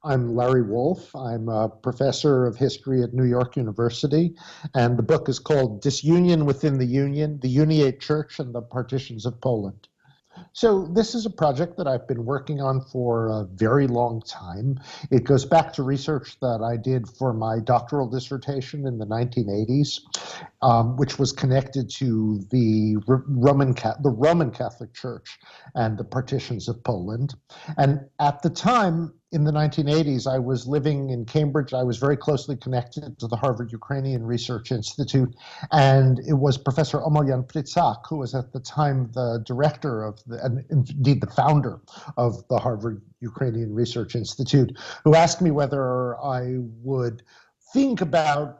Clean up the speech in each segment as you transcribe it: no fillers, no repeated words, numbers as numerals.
I'm Larry Wolf. I'm a professor of history at New York University, and the book is called Disunion Within the Uniate Church and the Partitions of Poland. So this is a project that I've been working on for a very long time. It goes back to research that I did for my doctoral dissertation in the 1980s, which was connected to the Roman Catholic Church and the partitions of Poland. And at the time, in the 1980s, I was living in Cambridge. I was very closely connected to the Harvard Ukrainian Research Institute, and it was Professor Omelian Prycak, who was at the time the director of and indeed the founder of the Harvard Ukrainian Research Institute, who asked me whether I would think about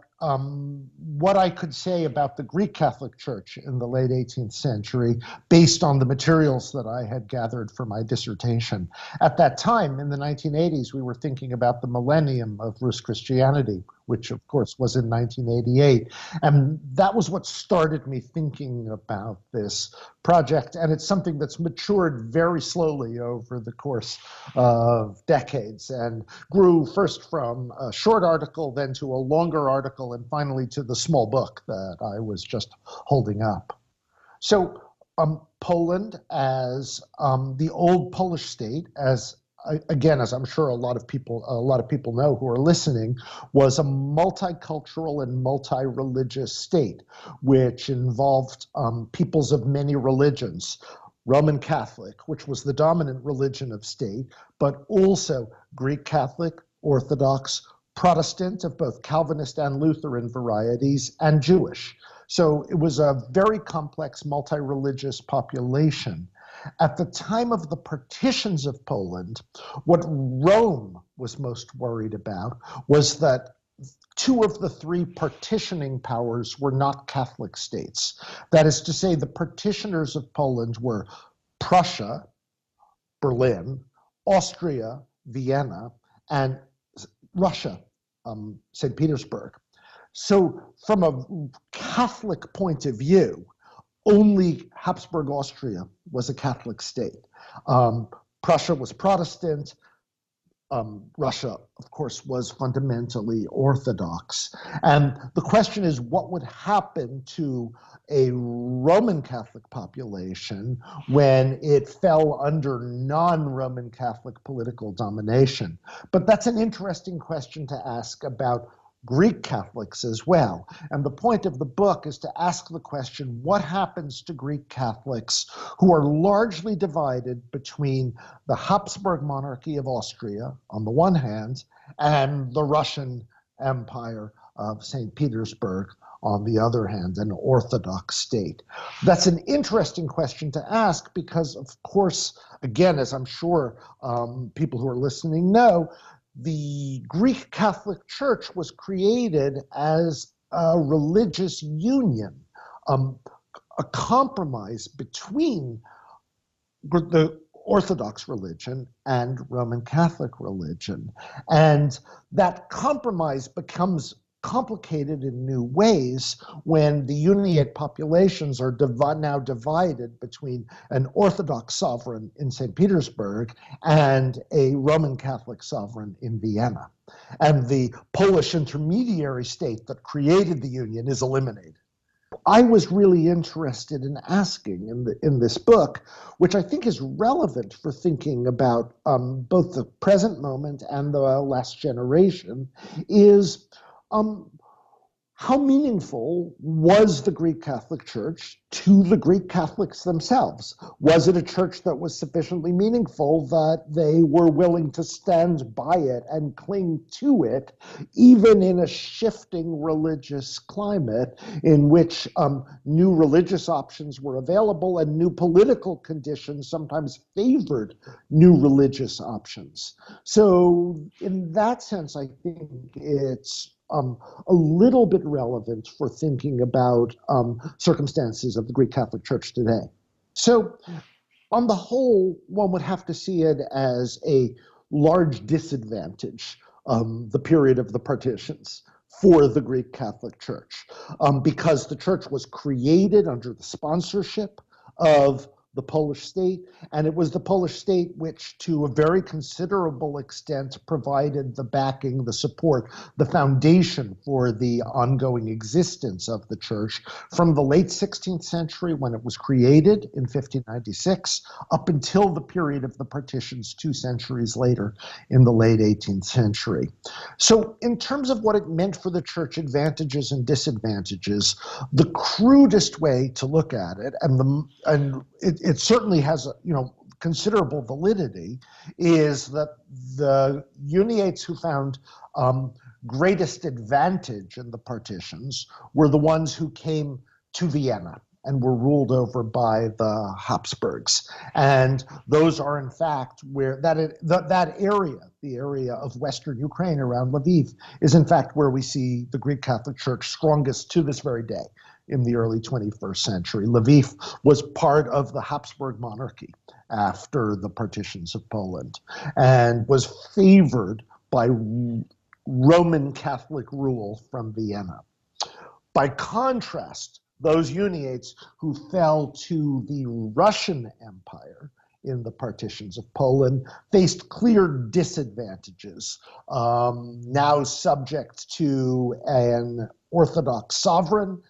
what I could say about the Greek Catholic Church in the late 18th century based on the materials that I had gathered for my dissertation. At that time, in the 1980s, we were thinking about the millennium of Rus Christianity, which of course was in 1988. And that was what started me thinking about this project. And it's something that's matured very slowly over the course of decades and grew first from a short article, then to a longer article, and finally to the small book that I was just holding up. So Poland as the old Polish state, as again, as I'm sure a lot of people know who are listening, was a multicultural and multi-religious state, which involved peoples of many religions. Roman Catholic, which was the dominant religion of state, but also Greek Catholic, Orthodox, Protestant of both Calvinist and Lutheran varieties, and Jewish. So it was a very complex multi-religious population. At the time of the partitions of Poland, what Rome was most worried about was that two of the three partitioning powers were not Catholic states. That is to say, the partitioners of Poland were Prussia, Berlin, Austria, Vienna, and Russia, St. Petersburg. So from a Catholic point of view, only Habsburg Austria was a Catholic state. Prussia was Protestant. Russia, of course, was fundamentally Orthodox. And the question is, what would happen to a Roman Catholic population when it fell under non-Roman Catholic political domination? But that's an interesting question to ask about Greek Catholics as well. And the point of the book is to ask the question, what happens to Greek Catholics who are largely divided between the Habsburg monarchy of Austria on the one hand and the Russian Empire of St. Petersburg on the other hand, an Orthodox state? That's an interesting question to ask because, of course, again, as I'm sure people who are listening know, the Greek Catholic Church was created as a religious union, a compromise between the Orthodox religion and Roman Catholic religion. And that compromise becomes complicated in new ways when the Uniate populations are now divided between an Orthodox sovereign in St. Petersburg and a Roman Catholic sovereign in Vienna. And the Polish intermediary state that created the Union is eliminated. I was really interested in asking in this book, which I think is relevant for thinking about both the present moment and the last generation, is how meaningful was the Greek Catholic Church to the Greek Catholics themselves? Was it a church that was sufficiently meaningful that they were willing to stand by it and cling to it, even in a shifting religious climate in which new religious options were available and new political conditions sometimes favored new religious options? So in that sense, I think it's a little bit relevant for thinking about circumstances of the Greek Catholic Church today. So on the whole, one would have to see it as a large disadvantage, the period of the partitions for the Greek Catholic Church, because the church was created under the sponsorship of the Polish state, and it was the Polish state which, to a very considerable extent, provided the backing, the support, the foundation for the ongoing existence of the church from the late 16th century, when it was created in 1596, up until the period of the partitions 2 centuries later in the late 18th century. So in terms of what it meant for the church, advantages and disadvantages, the crudest way to look at it, and it certainly has considerable validity, is that the Uniates who found greatest advantage in the partitions were the ones who came to Vienna and were ruled over by the Habsburgs. And those are, in fact, where that area, the area of Western Ukraine around Lviv, is in fact where we see the Greek Catholic Church strongest to this very day in the early 21st century. Lviv was part of the Habsburg monarchy after the partitions of Poland and was favored by Roman Catholic rule from Vienna. By contrast, those Uniates who fell to the Russian Empire in the partitions of Poland faced clear disadvantages, now subject to an Orthodox sovereign,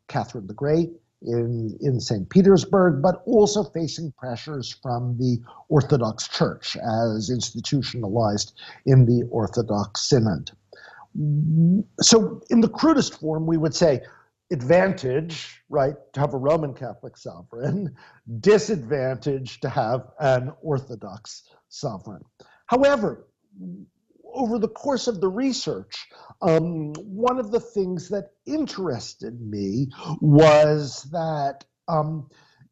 Catherine the Great, in St. Petersburg, but also facing pressures from the Orthodox Church as institutionalized in the Orthodox Synod. So in the crudest form, we would say advantage, right, to have a Roman Catholic sovereign, disadvantage to have an Orthodox sovereign. However, over the course of the research, one of the things that interested me was that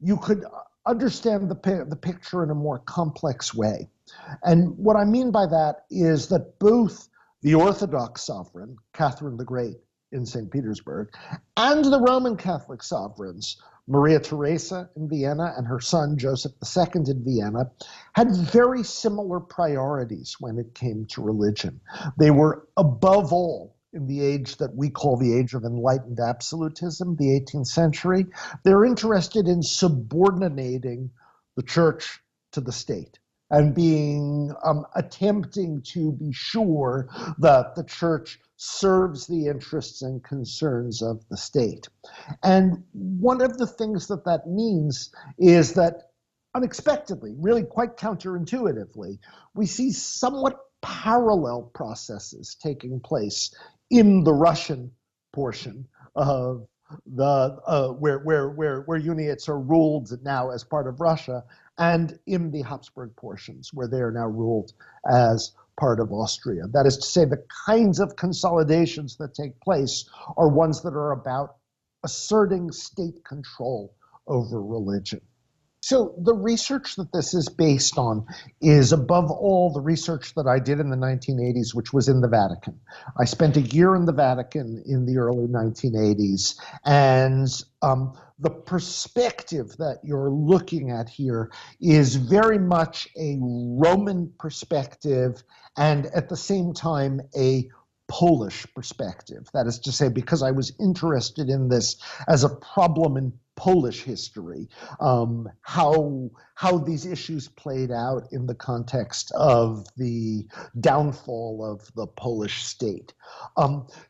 you could understand the picture in a more complex way. And what I mean by that is that both the Orthodox sovereign, Catherine the Great in St. Petersburg, and the Roman Catholic sovereigns, Maria Theresa in Vienna and her son Joseph II in Vienna, had very similar priorities when it came to religion. They were, above all, in the age that we call the age of enlightened absolutism, the 18th century, they're interested in subordinating the church to the state and attempting to be sure that the church serves the interests and concerns of the state. And one of the things that means is that unexpectedly, really quite counterintuitively, we see somewhat parallel processes taking place in the Russian portion of the where Uniates are ruled now as part of Russia, and in the Habsburg portions where they are now ruled as part of Austria. That is to say, the kinds of consolidations that take place are ones that are about asserting state control over religion. So the research that this is based on is, above all, the research that I did in the 1980s, which was in the Vatican. I spent a year in the Vatican in the early 1980s, and the perspective that you're looking at here is very much a Roman perspective and at the same time a Polish perspective. That is to say, because I was interested in this as a problem in Polish history, how these issues played out in the context of the downfall of the Polish state.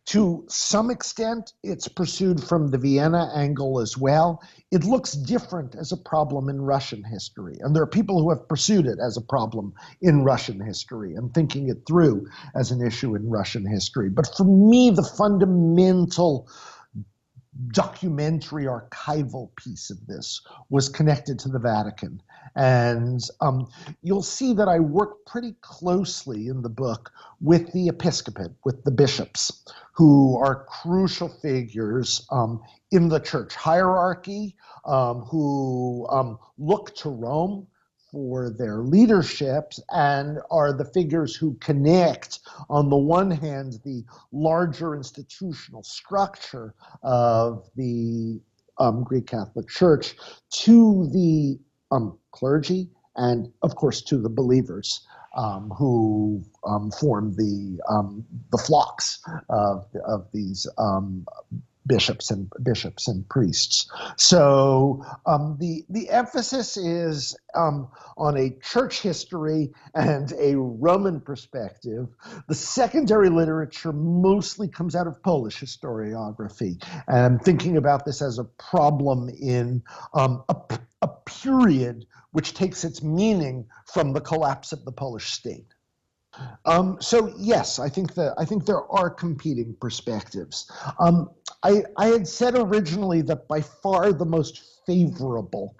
To some extent, it's pursued from the Vienna angle as well. It looks different as a problem in Russian history, and there are people who have pursued it as a problem in Russian history and thinking it through as an issue in Russian history. But for me, the fundamental documentary archival piece of this was connected to the Vatican. And you'll see that I work pretty closely in the book with the episcopate, with the bishops, who are crucial figures in the church hierarchy, who look to Rome for their leaderships and are the figures who connect, on the one hand, the larger institutional structure of the Greek Catholic Church to the clergy and, of course, to the believers who form the flocks of these bishops and priests. So the emphasis is on a church history and a Roman perspective. The secondary literature mostly comes out of Polish historiography, and I'm thinking about this as a problem in a period which takes its meaning from the collapse of the Polish state. So yes, I think there are competing perspectives. I had said originally that by far the most favorable,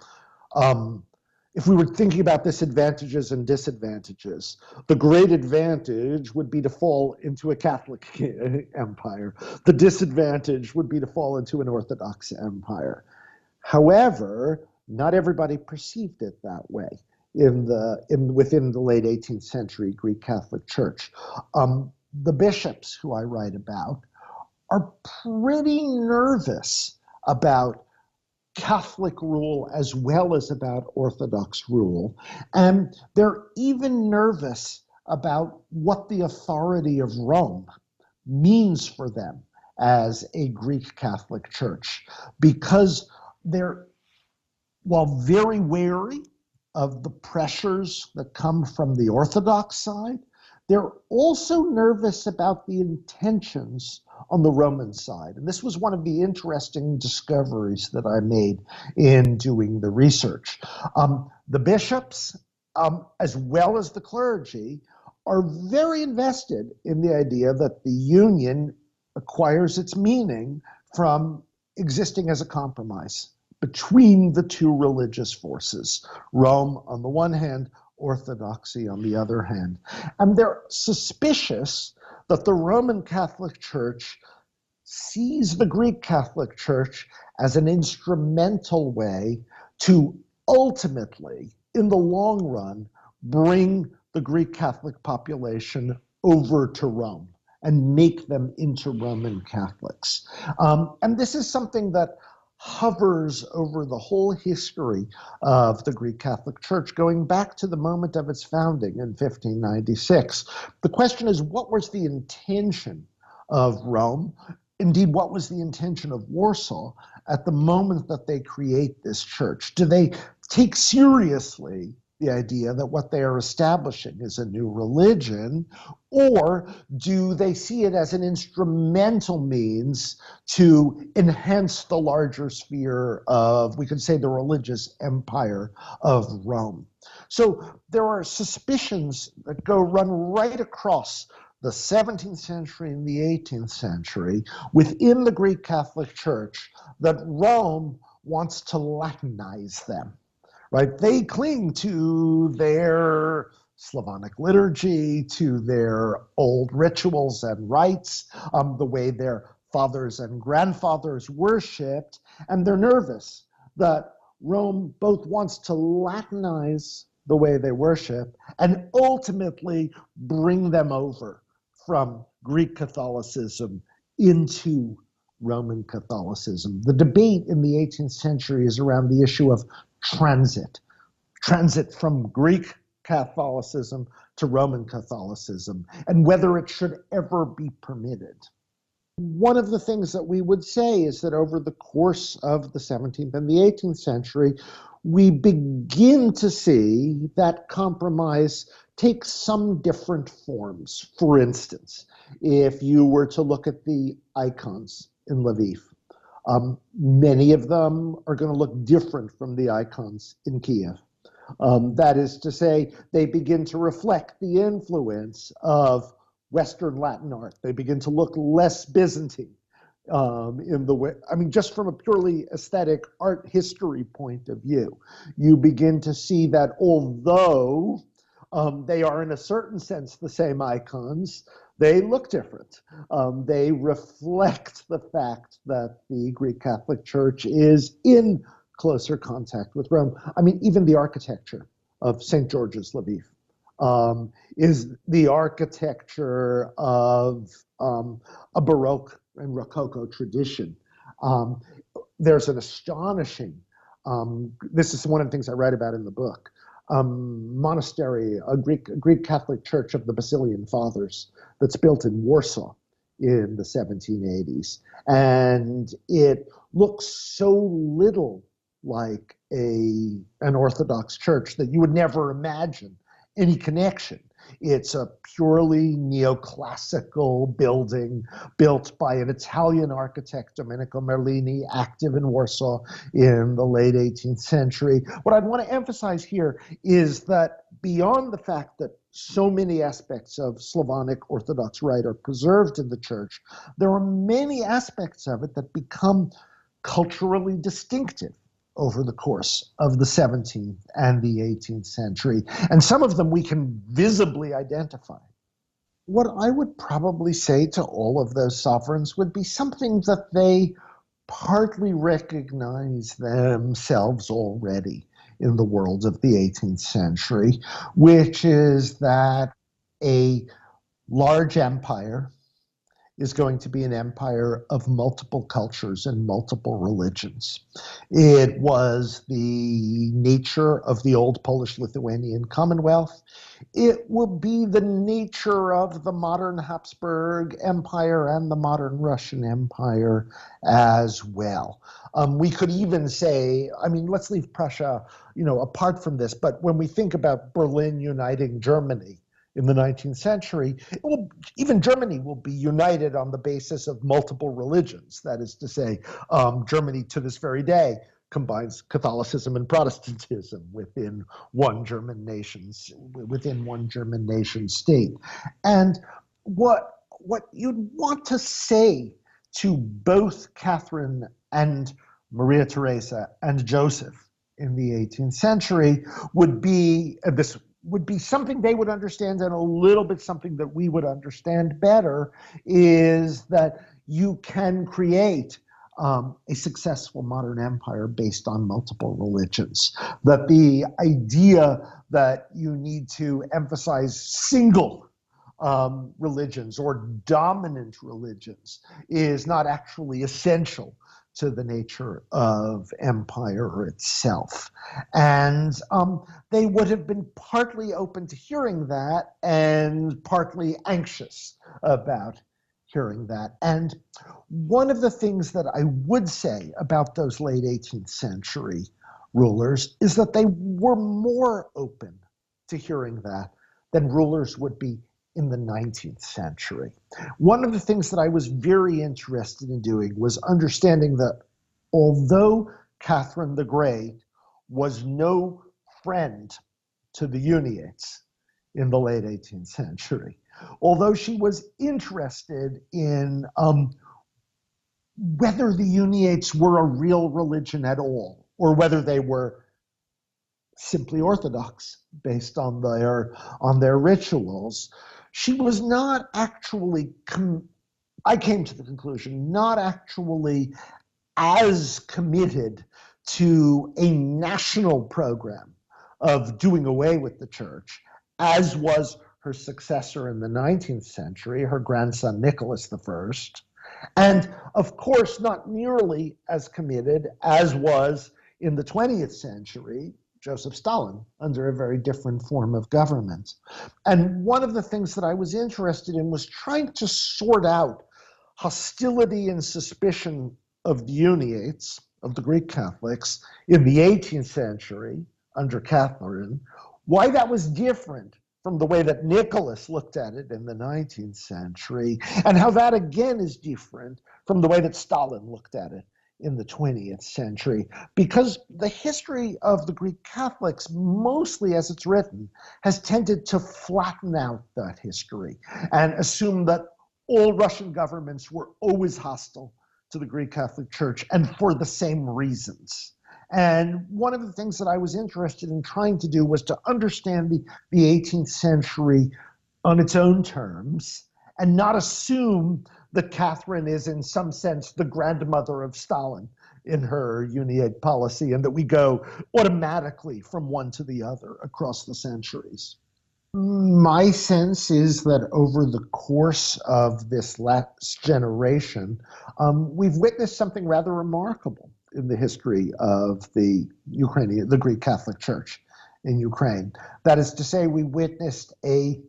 if we were thinking about this advantages and disadvantages, the great advantage would be to fall into a Catholic empire. The disadvantage would be to fall into an Orthodox empire. However, not everybody perceived it that way within the late 18th century Greek Catholic Church. The bishops who I write about are pretty nervous about Catholic rule as well as about Orthodox rule. And they're even nervous about what the authority of Rome means for them as a Greek Catholic Church, because they're, while very wary of the pressures that come from the Orthodox side, they're also nervous about the intentions on the Roman side. And this was one of the interesting discoveries that I made in doing the research. The bishops, as well as the clergy, are very invested in the idea that the union acquires its meaning from existing as a compromise between the two religious forces, Rome on the one hand, Orthodoxy on the other hand. And they're suspicious that the Roman Catholic Church sees the Greek Catholic Church as an instrumental way to ultimately, in the long run, bring the Greek Catholic population over to Rome and make them into Roman Catholics. And this is something that hovers over the whole history of the Greek Catholic Church, going back to the moment of its founding in 1596. The question is, what was the intention of Rome? Indeed, what was the intention of Warsaw at the moment that they create this church? Do they take seriously the idea that what they are establishing is a new religion, or do they see it as an instrumental means to enhance the larger sphere of, we could say, the religious empire of Rome? So there are suspicions that run right across the 17th century and the 18th century within the Greek Catholic Church that Rome wants to Latinize them. Right? They cling to their Slavonic liturgy, to their old rituals and rites, the way their fathers and grandfathers worshipped, and they're nervous that Rome both wants to Latinize the way they worship and ultimately bring them over from Greek Catholicism into Roman Catholicism. The debate in the 18th century is around the issue of transit from Greek Catholicism to Roman Catholicism, and whether it should ever be permitted. One of the things that we would say is that over the course of the 17th and the 18th century, we begin to see that compromise take some different forms. For instance, if you were to look at the icons in Lviv, many of them are going to look different from the icons in Kiev. That is to say, they begin to reflect the influence of Western Latin art. They begin to look less Byzantine in the way, I mean, just from a purely aesthetic art history point of view. You begin to see that although they are in a certain sense the same icons, they look different. They reflect the fact that the Greek Catholic Church is in closer contact with Rome. I mean, even the architecture of St. George's Lviv is the architecture of a Baroque and Rococo tradition. There's an astonishing, this is one of the things I write about in the book, monastery, a Greek Catholic church of the Basilian Fathers that's built in Warsaw in the 1780s. And it looks so little like an Orthodox church that you would never imagine any connection. It's a purely neoclassical building built by an Italian architect, Domenico Merlini, active in Warsaw in the late 18th century. What I'd want to emphasize here is that beyond the fact that so many aspects of Slavonic Orthodox rite are preserved in the church, there are many aspects of it that become culturally distinctive over the course of the 17th and the 18th century. And some of them we can visibly identify. What I would probably say to all of those sovereigns would be something that they partly recognize themselves already in the world of the 18th century, which is that a large empire is going to be an empire of multiple cultures and multiple religions. It was the nature of the old Polish-Lithuanian Commonwealth. It will be the nature of the modern Habsburg Empire and the modern Russian Empire as well. We could even say, I mean, let's leave Prussia, apart from this, but when we think about Berlin uniting Germany in the 19th century, even Germany will be united on the basis of multiple religions. That is to say, Germany to this very day combines Catholicism and Protestantism within one German nation state. And what you'd want to say to both Catherine and Maria Theresa and Joseph in the 18th century would be this would be something they would understand, and a little bit something that we would understand better, is that you can create a successful modern empire based on multiple religions. That the idea that you need to emphasize single religions or dominant religions is not actually essential to the nature of empire itself. And they would have been partly open to hearing that and partly anxious about hearing that. And one of the things that I would say about those late 18th century rulers is that they were more open to hearing that than rulers would be in the 19th century. One of the things that I was very interested in doing was understanding that although Catherine the Great was no friend to the Uniates in the late 18th century, although she was interested in whether the Uniates were a real religion at all, or whether they were simply Orthodox based on their rituals, she was not actually, I came to the conclusion, not actually as committed to a national program of doing away with the church as was her successor in the 19th century, her grandson Nicholas I, and of course not nearly as committed as was in the 20th century Joseph Stalin under a very different form of government. And one of the things that I was interested in was trying to sort out hostility and suspicion of the Uniates, of the Greek Catholics, in the 18th century under Catherine, why that was different from the way that Nicholas looked at it in the 19th century, and how that again is different from the way that Stalin looked at it in the 20th century. Because the history of the Greek Catholics, mostly as it's written, has tended to flatten out that history and assume that all Russian governments were always hostile to the Greek Catholic Church, and for the same reasons. And one of the things that I was interested in trying to do was to understand the 18th century on its own terms and not assume that Catherine is in some sense the grandmother of Stalin in her Uniate policy, and that we go automatically from one to the other across the centuries. My sense is that over the course of this last generation, we've witnessed something rather remarkable in the history of the Greek Catholic Church in Ukraine. That is to say, we witnessed an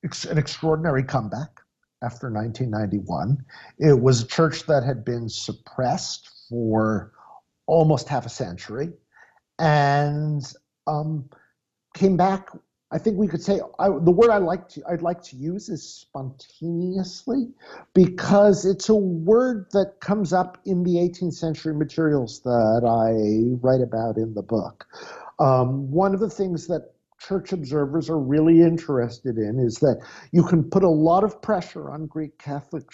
extraordinary comeback after 1991. It was a church that had been suppressed for almost half a century and um, came back. I think we could say the word I'd like to use is spontaneously, because it's a word that comes up in the 18th century materials that I write about in the book. One of the things that church observers are really interested in is that you can put a lot of pressure on Greek Catholic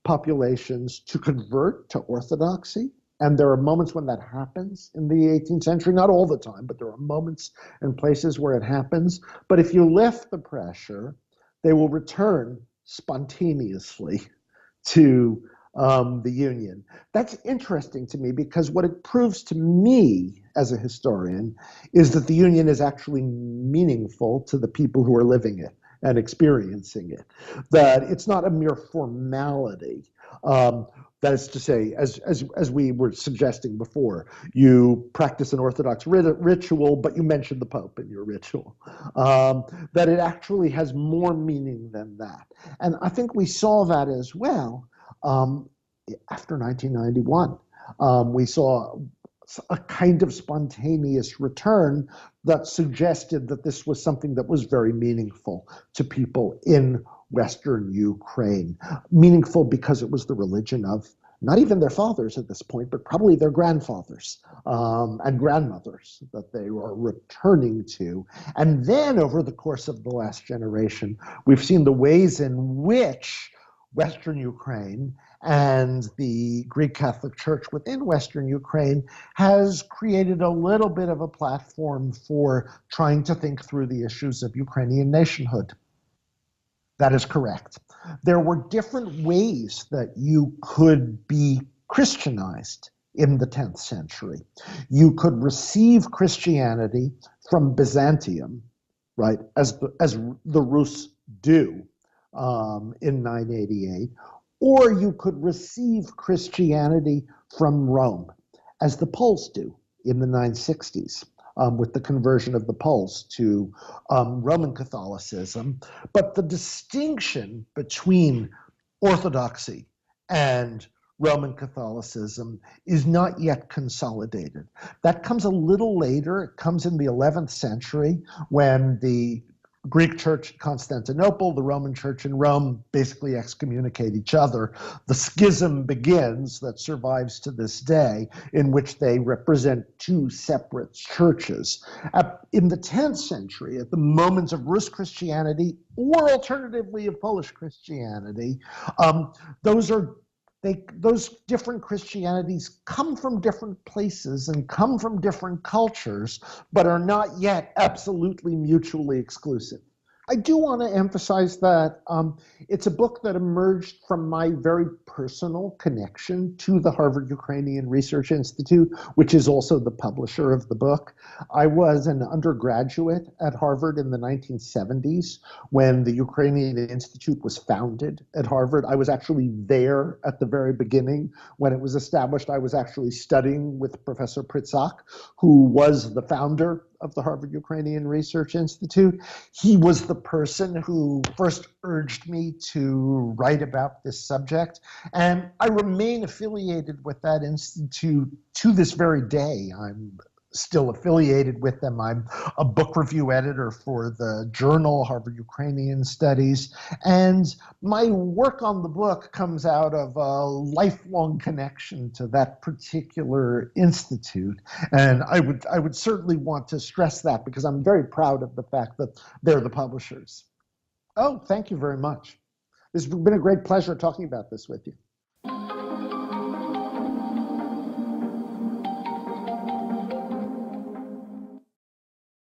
populations to convert to Orthodoxy. And there are moments when that happens in the 18th century, not all the time, but there are moments and places where it happens. But if you lift the pressure, they will return spontaneously to the Union. That's interesting to me, because what it proves to me as a historian is that the Union is actually meaningful to the people who are living it and experiencing it, that it's not a mere formality. That is to say, as we were suggesting before, you practice an Orthodox ritual, but you mention the Pope in your ritual. That it actually has more meaning than that. And I think we saw that as well after 1991. We saw a kind of spontaneous return that suggested that this was something that was very meaningful to people in Western Ukraine. Meaningful because it was the religion of not even their fathers at this point, but probably their grandfathers and grandmothers that they were returning to. And then over the course of the last generation, we've seen the ways in which Western Ukraine and the Greek Catholic Church within Western Ukraine has created a little bit of a platform for trying to think through the issues of Ukrainian nationhood. That is correct. There were different ways that you could be Christianized in the 10th century. You could receive Christianity from Byzantium, right, as the Rus do in 988, or you could receive Christianity from Rome, as the Poles do in the 960s. With the conversion of the Poles to Roman Catholicism. But the distinction between Orthodoxy and Roman Catholicism is not yet consolidated. That comes a little later. It comes in the 11th century, when the Greek church at Constantinople, the Roman church in Rome basically excommunicate each other. The schism begins that survives to this day, in which they represent two separate churches. In the 10th century, at the moments of Rus Christianity, or alternatively of Polish Christianity, those different Christianities come from different places and come from different cultures, but are not yet absolutely mutually exclusive. I do want to emphasize that it's a book that emerged from my very personal connection to the Harvard Ukrainian Research Institute, which is also the publisher of the book. I was an undergraduate at Harvard in the 1970s when the Ukrainian Institute was founded at Harvard. I was actually there at the very beginning when it was established. I was actually studying with Professor Pritsak, who was the founder of the Harvard Ukrainian Research Institute. He was the person who first urged me to write about this subject, and I remain affiliated with that institute to this very day. I'm still affiliated with them. I'm a book review editor for the journal Harvard Ukrainian Studies, and my work on the book comes out of a lifelong connection to that particular institute. And I would certainly want to stress that, because I'm very proud of the fact that they're the publishers. Oh, thank you very much. It's been a great pleasure talking about this with you.